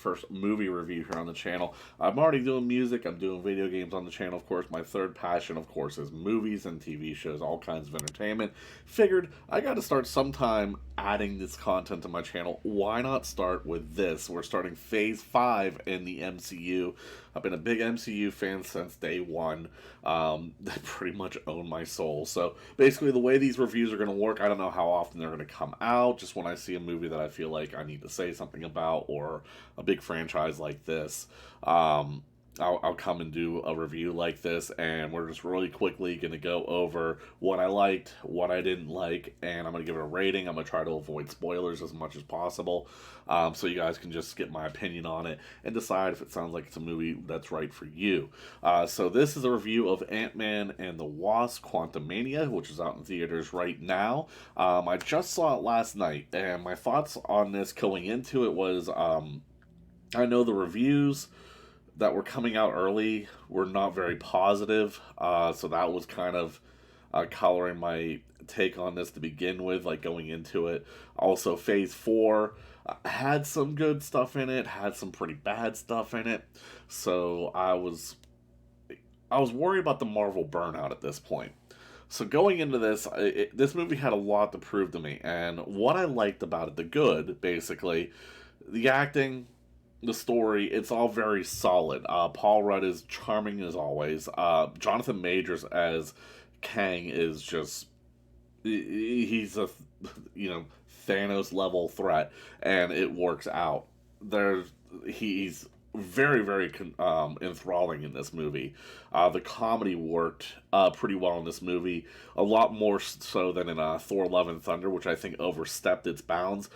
first movie review here on the channel. I'm already doing music, I'm doing video games on the channel, of course. My third passion, of course, is movies and TV shows, all kinds of entertainment. Figured I got to start sometime adding this content to my channel. Why not start with this? We're starting Phase 5 in the MCU. I've been a big MCU fan since day one. They pretty much own my soul. So basically the way these reviews are going to work, I don't know how often they're going to come out. Just when I see a movie that I feel like I need to say something about, or a big franchise like this, I'll come and do a review like this, and we're just really quickly going to go over what I liked, what I didn't like, and I'm going to give it a rating. I'm going to try to avoid spoilers as much as possible, so you guys can just get my opinion on it and decide if it sounds like it's a movie that's right for you. So this is a review of Ant-Man and the Wasp Quantumania, which is out in theaters right now. I just saw it last night, and my thoughts on this going into it was, I know the reviews that were coming out early were not very positive, so that was kind of coloring my take on this to begin with, like going into it. Also, Phase 4 had some good stuff in it, had some pretty bad stuff in it, so I was worried about the Marvel burnout at this point. So going into this, this movie had a lot to prove to me, and what I liked about it, the good, basically, the acting, the story, it's all very solid. Paul Rudd is charming as always. Jonathan Majors as Kang is just, he's a, Thanos level threat, and it works out. He's very, very enthralling in this movie. The comedy worked pretty well in this movie, a lot more so than in Thor: Love and Thunder, which I think overstepped its bounds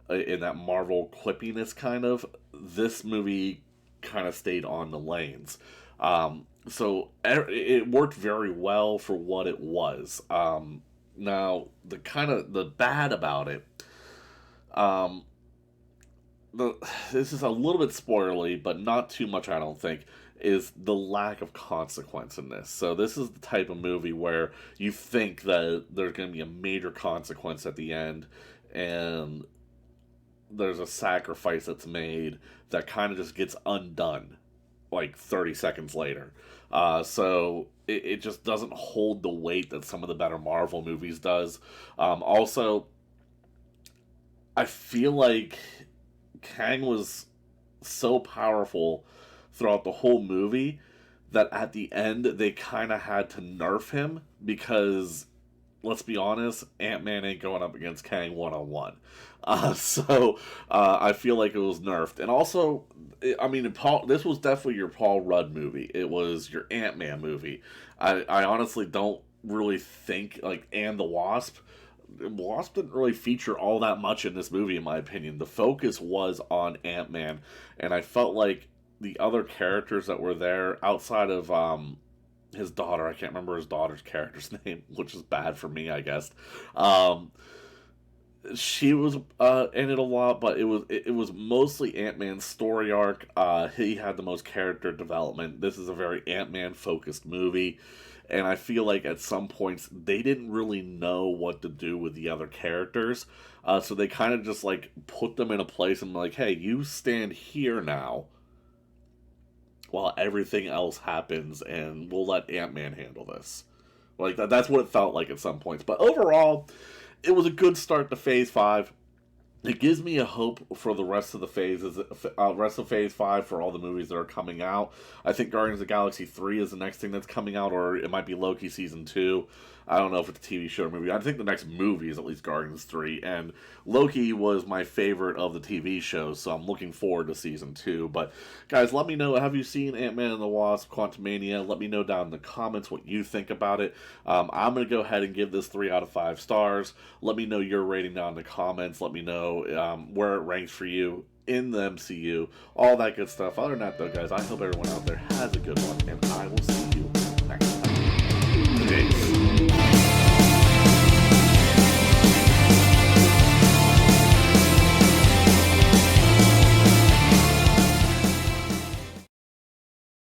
in that Marvel quippiness kind of. This movie kind of stayed on the lanes. So it worked very well for what it was. Now, the bad about it, this is a little bit spoilery, but not too much, I don't think, is the lack of consequence in this. So this is the type of movie where you think that there's going to be a major consequence at the end, and there's a sacrifice that's made that kind of just gets undone like 30 seconds later. So it just doesn't hold the weight that some of the better Marvel movies does. Also, I feel like Kang was so powerful throughout the whole movie that at the end they kind of had to nerf him, because let's be honest, Ant-Man ain't going up against Kang one-on-one. So I feel like it was nerfed. And also, I mean, this was definitely your Paul Rudd movie. It was your Ant-Man movie. I honestly don't really think, and the Wasp didn't really feature all that much in this movie, in my opinion. The focus was on Ant-Man, and I felt like the other characters that were there, outside of his daughter, I can't remember his daughter's character's name, which is bad for me, I guess. She was in it a lot, but it was mostly Ant-Man's story arc. He had the most character development. This is a very Ant-Man focused movie, and I feel like at some points they didn't really know what to do with the other characters, so they kind of just put them in a place and like, hey, you stand here now while everything else happens, and we'll let Ant-Man handle this. That's what it felt like at some points. But overall, it was a good start to Phase 5. It gives me a hope for the rest of the phases, rest of Phase 5 for all the movies that are coming out. I think Guardians of the Galaxy 3 is the next thing that's coming out, or it might be Loki Season 2. I don't know if it's a TV show or movie. I think the next movie is at least Guardians 3, and Loki was my favorite of the TV shows, so I'm looking forward to Season 2. But, guys, let me know, have you seen Ant-Man and the Wasp Quantumania? Let me know down in the comments what you think about it. I'm going to go ahead and give this 3 out of 5 stars. Let me know your rating down in the comments. Let me know where it ranks for you in the MCU, all that good stuff. Other than that, though, guys, I hope everyone out there has a good one, and I will see you next time. Peace.